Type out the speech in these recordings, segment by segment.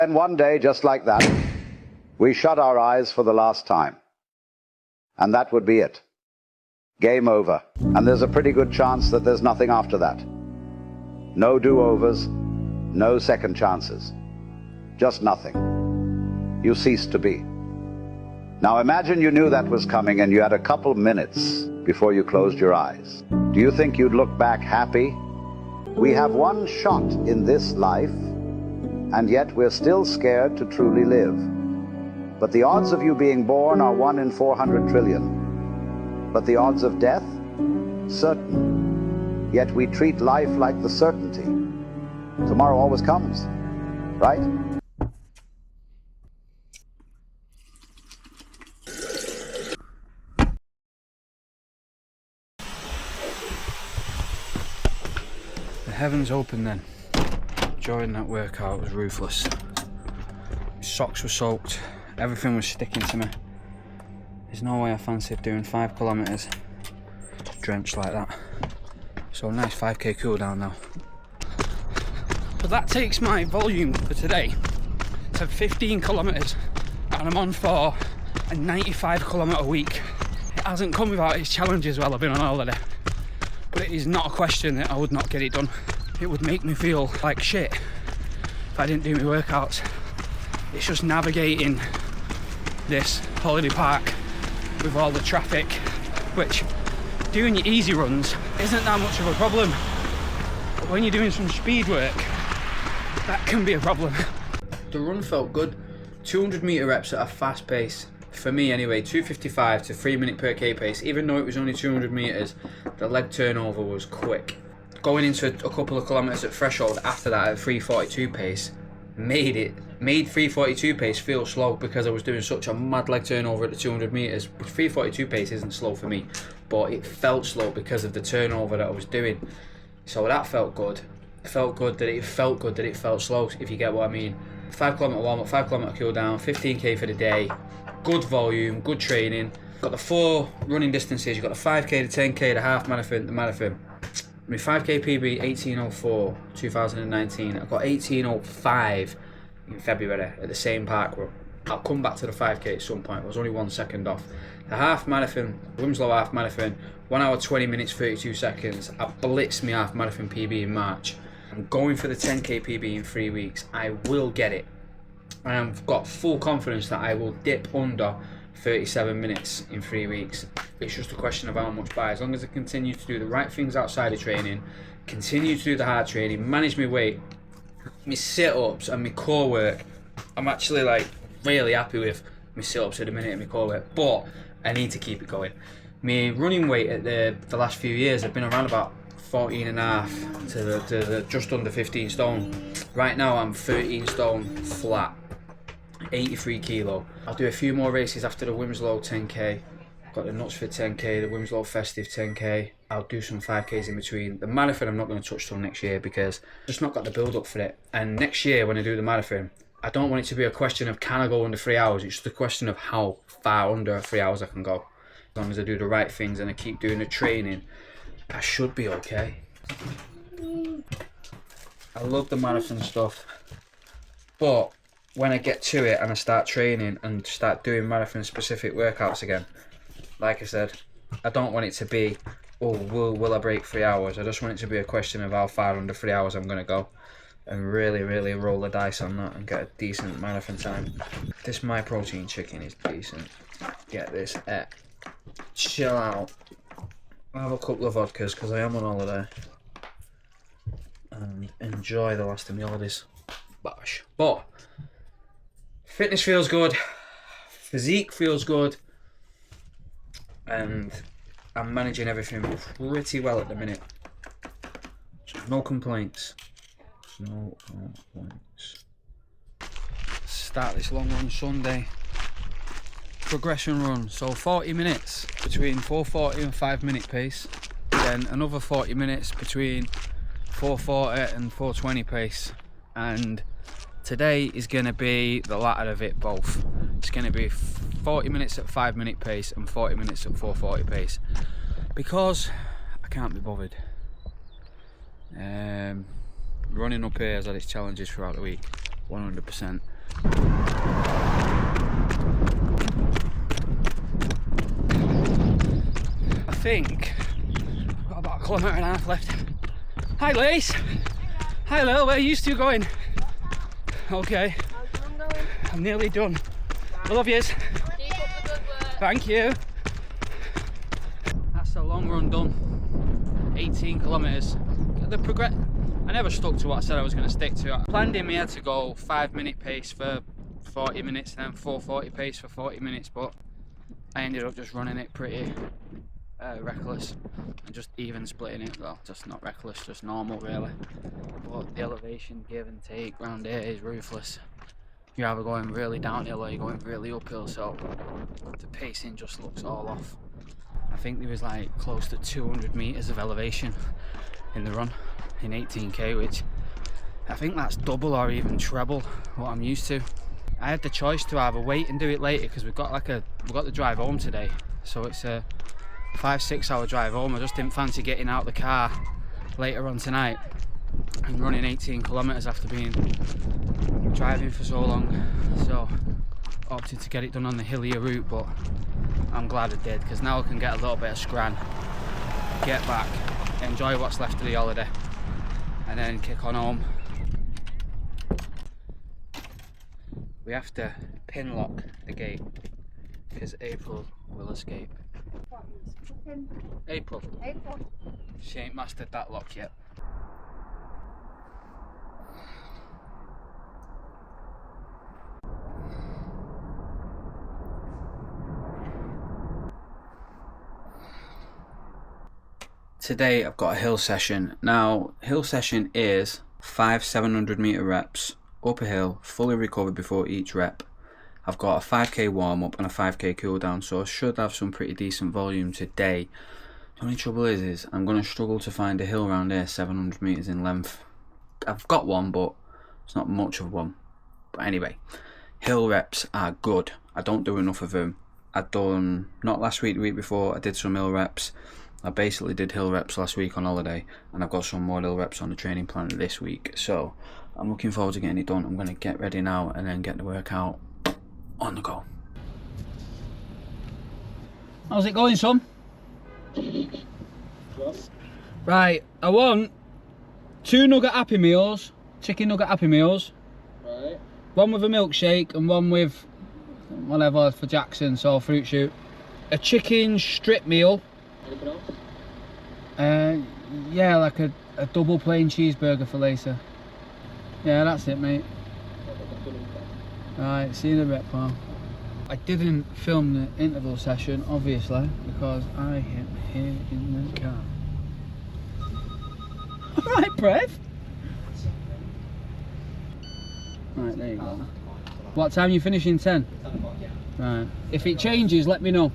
And one day, just like that, we shut our eyes for the last time. And that would be it. Game over. And there's a pretty good chance that there's nothing after that. No do-overs, no second chances. Just nothing. You cease to be. Now imagine you knew that was coming and you had a couple minutes before you closed your eyes. Do you think you'd look back happy? We have one shot in this life, and yet we're still scared to truly live. But the odds of you being born are 1 in 400 trillion. But the odds of death? Certain. Yet we treat life like the certainty. Tomorrow always comes, right? The heavens opened then. During that workout, it was ruthless. Socks were soaked, everything was sticking to me. There's no way I fancied doing 5 kilometers drenched like that. So nice 5k cool down now. But that takes my volume for today to 15 kilometers, and I'm on for a 95 kilometer week. It hasn't come without its challenges while I've been on holiday, but it is not a question that I would not get it done. It would make me feel like shit if I didn't do my workouts. It's just navigating this holiday park with all the traffic, which doing your easy runs isn't that much of a problem. But when you're doing some speed work, that can be a problem. The run felt good. 200 meter reps at a fast pace. For me anyway, 2:55 to 3 minute per k pace. Even though it was only 200 meters, the leg turnover was quick. Going into a couple of kilometers at threshold after that at 3:42 pace made 3:42 pace feel slow, because I was doing such a mad leg turnover at the 200 meters. 3:42 pace isn't slow for me, but it felt slow because of the turnover that I was doing. So that felt good. It felt good that it felt slow, if you get what I mean. 5 kilometer warm up, 5 kilometer cool down, 15k for the day. Good volume, good training. Got the 4 running distances. You've got the 5k, the 10k, the half marathon, the marathon. My 5k PB 18:04 2019. I got 18:05 in February at the same park run. I'll come back to the 5k at some point. I was only 1 second off. The half marathon, Winslow half marathon, 1 hour 20 minutes 32 seconds. I blitzed my half marathon PB in March. I'm going for the 10k PB in 3 weeks. I will get it. I've got full confidence that I will dip under 37 minutes in 3 weeks. It's just a question of how much by. As long as I continue to do the right things outside of training, continue to do the hard training, manage my weight, my sit-ups and my core work, I'm actually like really happy with my sit-ups at the minute and my core work, but I need to keep it going. My running weight at the last few years have been around about 14 and a half to the just under 15 stone. Right now I'm 13 stone flat, 83 kilo. I'll do a few more races after the Winslow 10k. Got the Knutsford 10k, the Winslow Festive 10k. I'll do some 5ks in between. The marathon I'm not going to touch till next year, because I've just not got the build up for it. And next year when I do the marathon, I don't want it to be a question of can I go under 3 hours. It's just a question of how far under 3 hours I can go. As long as I do the right things and I keep doing the training, I should be okay. I love the marathon stuff, but when I get to it and I start training and start doing marathon specific workouts again, like I said, I don't want it to be, oh, will I break 3 hours? I just want it to be a question of how far under 3 hours I'm going to go, and really roll the dice on that and get a decent marathon time. This My Protein chicken is decent. Get this, chill out. I'll have a couple of vodkas because I am on holiday, and enjoy the last of my holidays. Bosh. But fitness feels good, physique feels good, and I'm managing everything pretty well at the minute. So no complaints. No complaints. Start this long run Sunday. Progression run, so 40 minutes between 4:40 and 5 minute pace, then another 40 minutes between 4:40 and 4:20 pace, and today is going to be the latter of it both. It's going to be 40 minutes at 5 minute pace and 40 minutes at 4:40 pace, because I can't be bothered. Running up here has had its challenges throughout the week, 100%. I think I've got about 1.5 kilometres left. Hi Lace! Hi Lil, where are you two going? Okay. I'm nearly done. I love yous. Keep up the good work. Thank you. That's the long run done. 18 kilometres. I never stuck to what I said I was going to stick to. I planned in my head to go 5-minute pace for 40 minutes and then 4:40 pace for 40 minutes, but I ended up just running it pretty reckless and just even splitting it. Well, just not reckless, just normal really. But the elevation give and take round here is ruthless. You're either going really downhill or you're going really uphill, so the pacing just looks all off. I think there was like close to 200 metres of elevation in the run in 18k, which I think that's double or even treble what I'm used to. I had the choice to either wait and do it later because we've got the drive home today, so it's a 5-6 hour drive home. I just didn't fancy getting out the car later on tonight and running 18 kilometres after being driving for so long, so opted to get it done on the hillier route, but I'm glad I did because now I can get a little bit of scran, get back, enjoy what's left of the holiday and then kick on home. We have to pin lock the gate because April will escape. April. She ain't mastered that lock yet. Today I've got a hill session. Now, hill session is 5 700 metre reps up a hill, fully recovered before each rep. I've got a 5k warm up and a 5k cool down, so I should have some pretty decent volume today. The only trouble is I'm going to struggle to find a hill around here 700 metres in length. I've got one, but it's not much of one. But anyway, hill reps are good. I don't do enough of them. I've done, not last week, the week before, I did some hill reps. I basically did hill reps last week on holiday, and I've got some more hill reps on the training plan this week, so I'm looking forward to getting it done. I'm going to get ready now and then get the workout on the go. How's it going, son? Right, I want 2 nugget Happy Meals, chicken nugget Happy Meals. Right. One with a milkshake and one with whatever for Jackson, so fruit shoot. A chicken strip meal. Anything else? Yeah, like a double plain cheeseburger for Lisa. Yeah, that's it, mate. Alright, see you in a bit, pal. I didn't film the interval session, obviously, because I am here in the car. Alright, Brev. Right, there you go. What time you finishing? 10? 10 o'clock, yeah. Right. If it changes, let me know.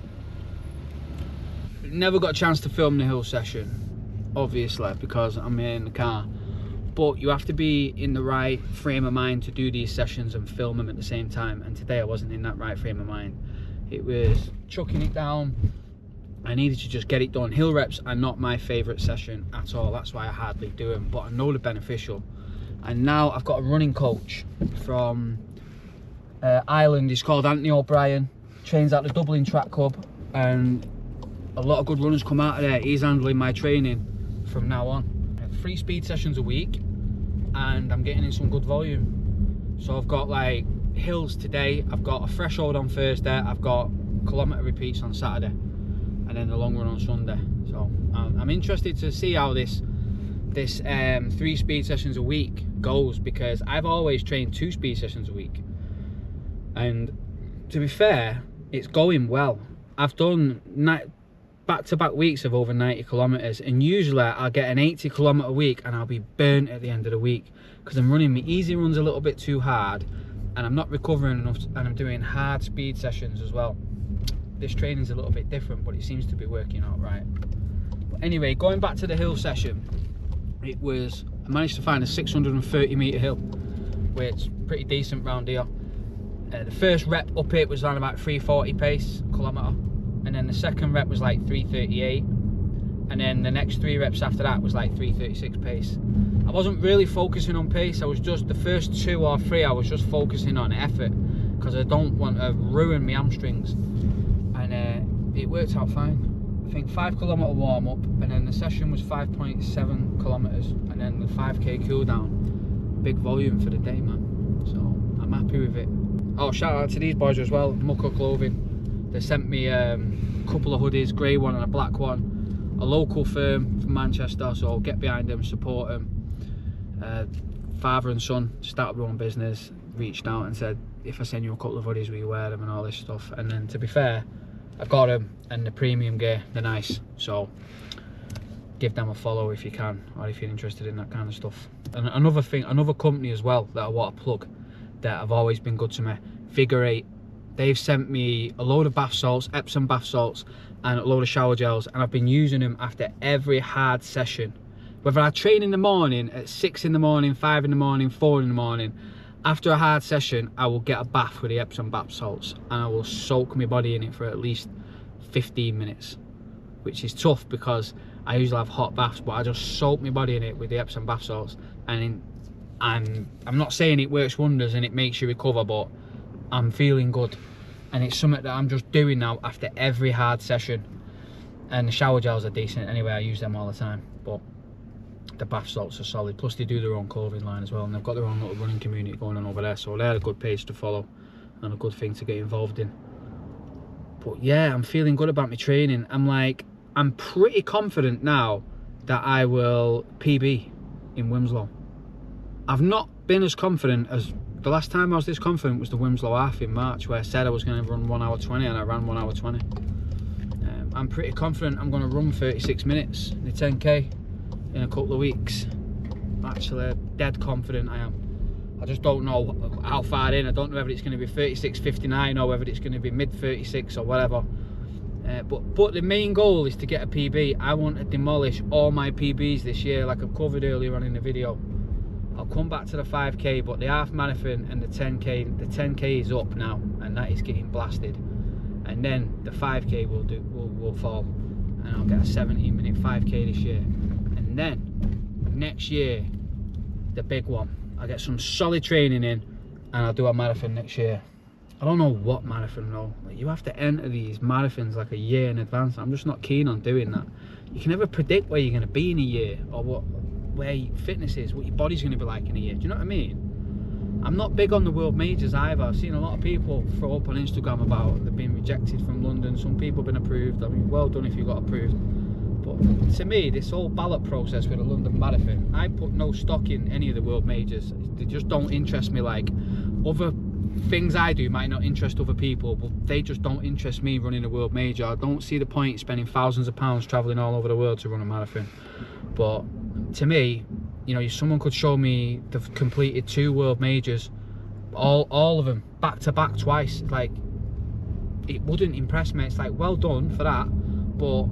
Never got a chance to film the hill session, obviously, because I'm here in the car. But you have to be in the right frame of mind to do these sessions and film them at the same time. And today I wasn't in that right frame of mind. It was chucking it down. I needed to just get it done. Hill reps are not my favourite session at all. That's why I hardly do them. But I know they're beneficial. And now I've got a running coach from Ireland. He's called Anthony O'Brien. Trains at the Dublin Track Club. And a lot of good runners come out of there. He's handling my training from now on. I have 3 speed sessions a week. And I'm getting in some good volume. So I've got like hills today, I've got a threshold on Thursday, I've got kilometre repeats on Saturday, and then the long run on Sunday. So I'm interested to see how this 3 speed sessions a week goes, because I've always trained 2 speed sessions a week, and to be fair, it's going well. I've done back-to-back weeks of over 90 kilometres, and usually I'll get an 80 kilometre week and I'll be burnt at the end of the week because I'm running my easy runs a little bit too hard and I'm not recovering enough, and I'm doing hard speed sessions as well. This training's a little bit different, but it seems to be working out right. But anyway, going back to the hill session, I managed to find a 630 metre hill, which is pretty decent round here. The first rep up it was around about 340 pace kilometre. And then the second rep was like 338. and then the next 3 reps after that was like 3:36 pace. I wasn't really focusing on pace. I was just, the first 2 or 3 I was just focusing on effort, because I don't want to ruin my hamstrings. And it worked out fine. I think 5 kilometer warm up, and then the session was 5.7 kilometers, and then the 5k cool down. Big volume for the day, man. So I'm happy with it. Oh, shout out to these boys as well, Mucka Clothing. They sent me a couple of hoodies, grey one and a black one. A local firm from Manchester, so get behind them, support them. Father and son started their own business, reached out and said, if I send you a couple of hoodies, will you wear them and all this stuff? And then, to be fair, I got them, and the premium gear, they're nice. So give them a follow if you can, or if you're interested in that kind of stuff. And another thing, another company as well that I want to plug, that have always been good to me, Figure 8. They've sent me a load of bath salts, Epsom bath salts, and a load of shower gels, and I've been using them after every hard session. Whether I train in the morning at 6 in the morning, 5 in the morning, 4 in the morning, after a hard session, I will get a bath with the Epsom bath salts, and I will soak my body in it for at least 15 minutes, which is tough because I usually have hot baths, but I just soak my body in it with the Epsom bath salts. And I'm not saying it works wonders and it makes you recover, but I'm feeling good, and it's something that I'm just doing now after every hard session. And the shower gels are decent anyway, I use them all the time, but the bath salts are solid. Plus they do their own clothing line as well, and they've got their own little running community going on over there, so they're a good page to follow and a good thing to get involved in. But yeah, I'm feeling good about my training. I'm pretty confident now that I will PB in Wilmslow. I've not been as confident as the last time I was this confident was the Wilmslow half in March, where I said I was going to run 1 hour 20 and I ran 1 hour 20. I'm pretty confident I'm going to run 36 minutes in the 10k in a couple of weeks. Actually, dead confident I am. I just don't know how far in. I don't know whether it's going to be 36:59 or whether it's going to be mid 36 or whatever. But the main goal is to get a PB. I want to demolish all my PBs this year, like I've covered earlier on in the video. I'll come back to the 5k, but the half marathon and the 10k is up now, and that is getting blasted. And then the 5k will fall, and I'll get a 17-minute 5k this year. And then next year, the big one. I'll get some solid training in, and I'll do a marathon next year. I don't know what marathon though. Like, you have to enter these marathons like a year in advance. I'm just not keen on doing that. You can never predict where you're going to be in a year, or where your fitness is, what your body's going to be like in a year. Do you know what I mean? I'm not big on the world majors either. I've seen a lot of people throw up on Instagram about they've been rejected from London. Some people have been approved. I mean, well done if you got approved. But to me, this whole ballot process with the London Marathon, I put no stock in any of the world majors. They just don't interest me. Like, other things I do might not interest other people, but they just don't interest me running a world major. I don't see the point in spending thousands of pounds travelling all over the world to run a marathon. But to me, you know, if someone could show me they've completed 2 world majors, all of them back to back twice, like, it wouldn't impress me. It's like, well done for that, but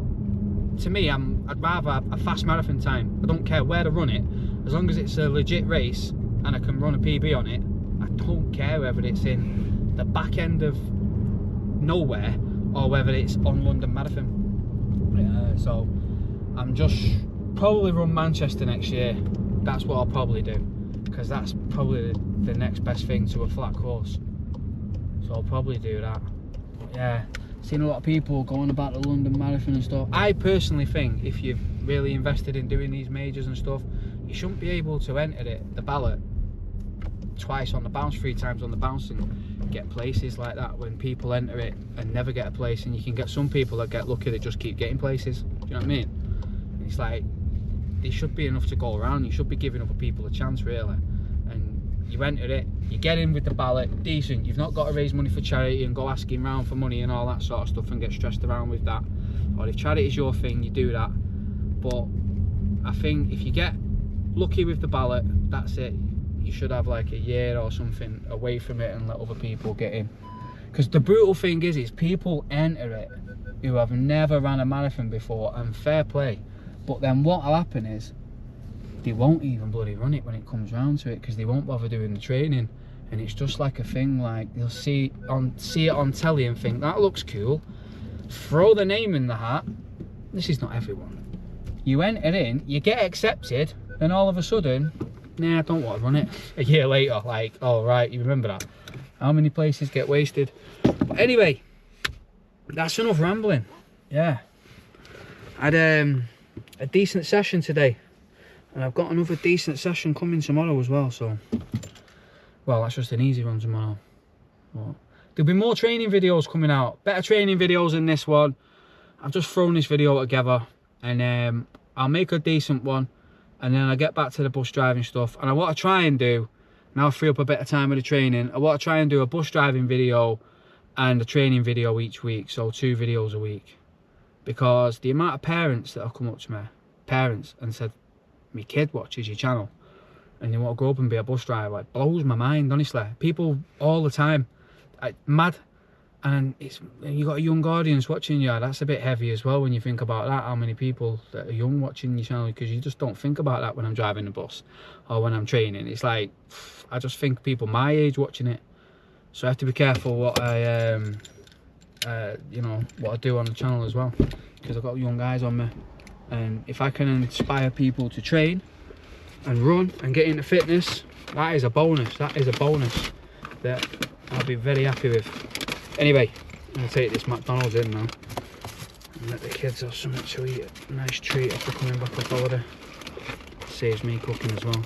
to me, I'd rather have a fast marathon time. I don't care where to run it, as long as it's a legit race and I can run a PB on it. I don't care whether it's in the back end of nowhere or whether it's on London Marathon. So I'm just probably run Manchester next year. That's what I'll probably do, because that's probably the next best thing to a flat course. So I'll probably do that. But yeah, seen a lot of people going about the London Marathon and stuff. I personally think if you're really invested in doing these majors and stuff, you shouldn't be able to enter the ballot twice on the bounce, 3 times on the bounce, and get places like that when people enter it and never get a place. And you can get some people that get lucky that just keep getting places. Do you know what I mean? And it's like, there should be enough to go around. You should be giving other people a chance, really. And you enter it, you get in with the ballot, decent. You've not got to raise money for charity and go asking around for money and all that sort of stuff and get stressed around with that. Or if charity is your thing, you do that. But I think if you get lucky with the ballot, that's it. You should have like a year or something away from it and let other people get in. Because the brutal thing is people enter it who have never ran a marathon before, and fair play. But then what'll happen is they won't even bloody run it when it comes round to it, because they won't bother doing the training. And it's just like a thing, like they'll see it on telly and think that looks cool, throw the name in the hat. This is not everyone, You enter in, you get accepted, then all of a sudden, nah, I don't want to run it. A year later, like, oh right, you remember that? How many places get wasted? But anyway, that's enough rambling. Yeah. I had a decent session today. And I've got another decent session coming tomorrow as well, so... Well, that's just an easy one tomorrow. But there'll be more training videos coming out. Better training videos than this one. I've just thrown this video together. And I'll make a decent one. And then I'll get back to the bus driving stuff. And I want to try and do... Now I free up a bit of time with the training. I want to try and do a bus driving video and a training video each week. So 2 videos a week. Because the amount of parents that have come up to me, parents, and said, my kid watches your channel and they want to grow up and be a bus driver, it blows my mind, honestly. People all the time, mad. And you got a young audience watching you. That's a bit heavy as well when you think about that, how many people that are young watching your channel, because you just don't think about that when I'm driving the bus or when I'm training. It's like, I just think people my age watching it. So I have to be careful what I you know, what I do on the channel as well, because I've got young guys on me. And if I can inspire people to train and run and get into fitness, that is a bonus. That is a bonus that I'll be very happy with. Anyway, I'm going to take this McDonald's in now and let the kids have something to eat. A nice treat after coming back off holiday. Saves me cooking as well.